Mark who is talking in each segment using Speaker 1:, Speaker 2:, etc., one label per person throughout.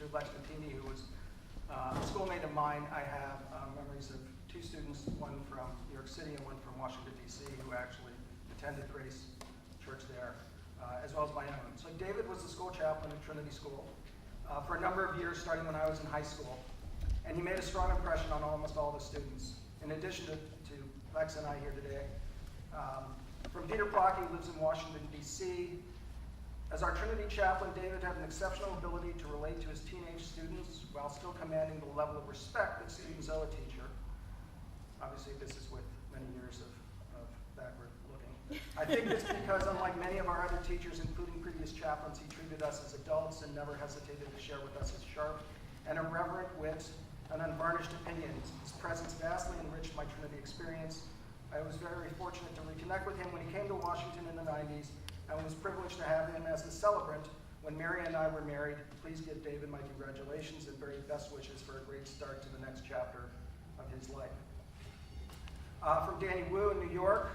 Speaker 1: teacher, Lex Mattini, who was a schoolmate of mine. I have memories of two students, one from New York City and one from Washington, D.C., who actually attended Grace Church there, as well as my own. So David was the school chaplain at Trinity School for a number of years, starting when I was in high school. And he made a strong impression on almost all the students. In addition to Lex and I here today, from Peter Block, he lives in Washington, D.C. As our Trinity chaplain, David had an exceptional ability to relate to his teenage students while still commanding the level of respect that students owe a teacher. Obviously, this is with many years of backward looking. I think it's because, unlike many of our other teachers, including previous chaplains, he treated us as adults and never hesitated to share with us his sharp and irreverent wit and unvarnished opinions. His presence vastly enriched my Trinity experience. I was very fortunate to reconnect with him when he came to Washington in the 90s, and was privileged to have him as the celebrant when Mary and I were married. Please give David my congratulations and very best wishes for a great start to the next chapter of his life. From Danny Wu in New York,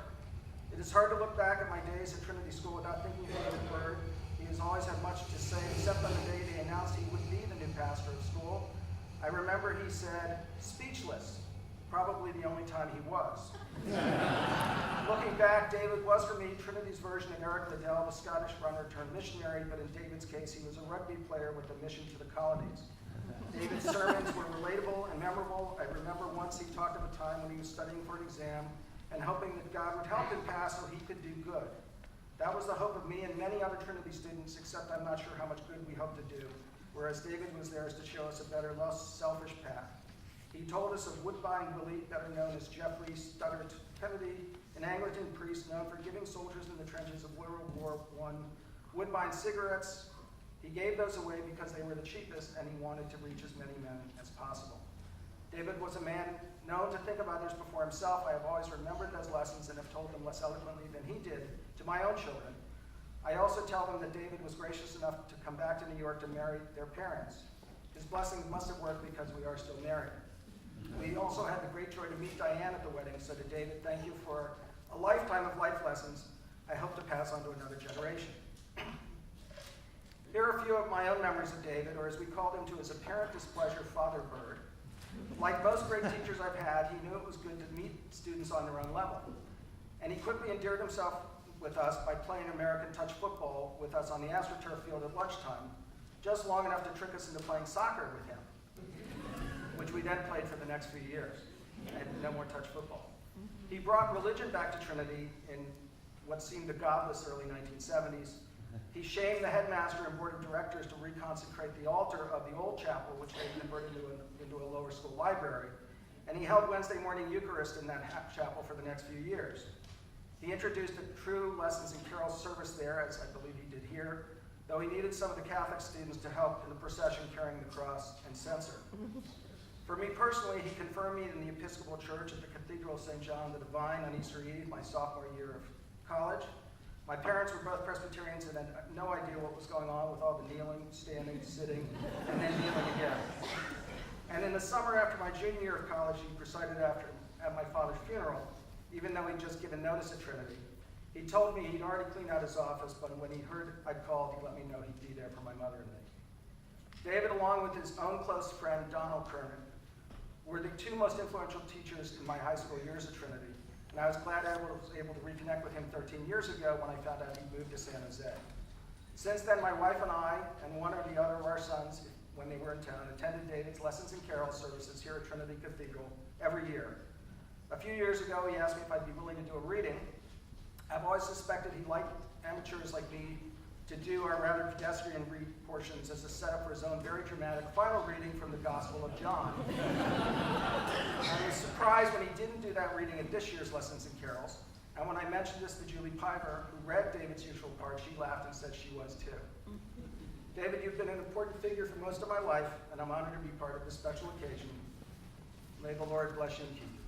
Speaker 1: it is hard to look back at my days at Trinity School without thinking of David Bird. He has always had much to say, except on the day they announced he would be the new pastor of school. I remember he said, speechless, probably the only time he was. Looking back, David was for me Trinity's version of Eric Liddell, the Scottish runner turned missionary, but in David's case, he was a rugby player with a mission to the colonies. David's sermons were relatable and memorable. I remember once he talked of a time when he was studying for an exam and hoping that God would help him pass so he could do good. That was the hope of me and many other Trinity students, except I'm not sure how much good we hope to do, whereas David was there to show us a better, less selfish path. He told us of Woodbine Willie, better known as Jeffrey Studdert Kennedy, an Anglican priest known for giving soldiers in the trenches of World War I Woodbine cigarettes. He gave those away because they were the cheapest, and he wanted to reach as many men as possible. David was a man known to think of others before himself. I have always remembered those lessons and have told them less eloquently than he did to my own children. I also tell them that David was gracious enough to come back to New York to marry their parents. His blessings must have worked because we are still married. We also had the great joy to meet Diane at the wedding, so to David, thank you for a lifetime of life lessons I hope to pass on to another generation. Here are a few of my own memories of David, or as we called him to his apparent displeasure, Father Bird. Like most great teachers I've had, he knew it was good to meet students on their own level. And he quickly endeared himself with us by playing American touch football with us on the AstroTurf field at lunchtime, just long enough to trick us into playing soccer with him, which we then played for the next few years, and no more touch football. He brought religion back to Trinity in what seemed the godless early 1970s. He shamed the headmaster and board of directors to reconsecrate the altar of the old chapel, which they converted into a lower school library. And he held Wednesday morning Eucharist in that chapel for the next few years. He introduced a true lessons in carol service there, as I believe he did here, though he needed some of the Catholic students to help in the procession carrying the cross and censer. For me personally, he confirmed me in the Episcopal Church at the Cathedral of St. John the Divine on Easter Eve, my sophomore year of college. My parents were both Presbyterians and had no idea what was going on with all the kneeling, standing, sitting, and then kneeling again. And in the summer after my junior year of college, he presided at my father's funeral, even though he'd just given notice at Trinity. He told me he'd already cleaned out his office, but when he heard I'd called, he let me know he'd be there for my mother and me. David, along with his own close friend, Donald Kernan, were the two most influential teachers in my high school years at Trinity. And I was glad I was able to reconnect with him 13 years ago when I found out he moved to San Jose. Since then, my wife and I, and one or the other of our sons, when they were in town, attended David's Lessons in Carol services here at Trinity Cathedral every year. A few years ago, he asked me if I'd be willing to do a reading. I've always suspected he liked amateurs like me to do our rather pedestrian read portions as a setup for his own very dramatic final reading from the Gospel of John. I was surprised when he didn't do that reading at this year's Lessons in Carols, and when I mentioned this to Julie Piver, who read David's usual part, she laughed and said she was too. David, you've been an important figure for most of my life, and I'm honored to be part of this special occasion. May the Lord bless you and keep you.